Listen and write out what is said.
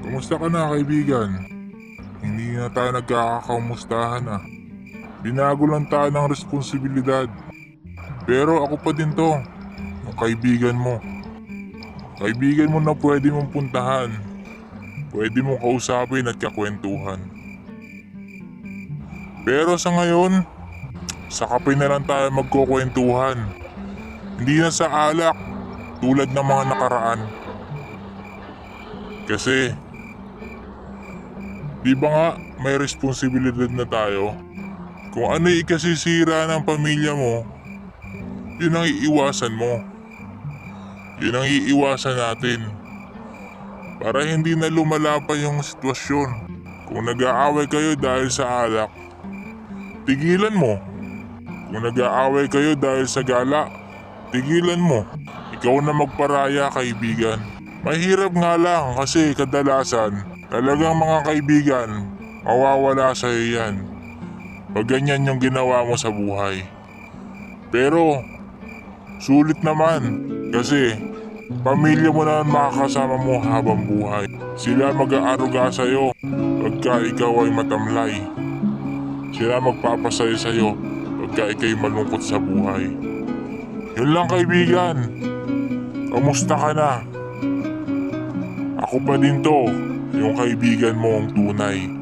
Kumusta ka na, kaibigan? Hindi na tayo nagkakakamustahan ah. Binago lang tayo ng responsibilidad. Pero ako pa din to, yung kaibigan mo. Kaibigan mo na pwede mong puntahan. Pwede mong kausapin at kakwentuhan. Pero sa ngayon, sa kape na lang tayo magkukwentuhan. Hindi na sa alak, tulad ng mga nakaraan. Kasi, di ba nga may responsibilidad na tayo? Kung ano yung ikasisira ng pamilya mo, yun ang iiwasan mo. Yun ang iiwasan natin. Para hindi na lumala pa yung sitwasyon. Kung nag-aaway kayo dahil sa alak, tigilan mo. Kung nag-aaway kayo dahil sa gala, tigilan mo. Ikaw na magparaya, kaibigan. Mahirap nga lang kasi kadalasan, talagang mga kaibigan, mawawala sa'yo yan. Pag ganyan yung ginawa mo sa buhay. Pero, sulit naman kasi pamilya mo na makakasama mo habang buhay. Sila mag-aaruga sa'yo pagka ikaw ay matamlay. Sila magpapasaya sa'yo pagka ikaw'y malungkot sa buhay. Yun lang, kaibigan. Kamusta ka na? Ako pa din to, yung kaibigan mo ang tunay.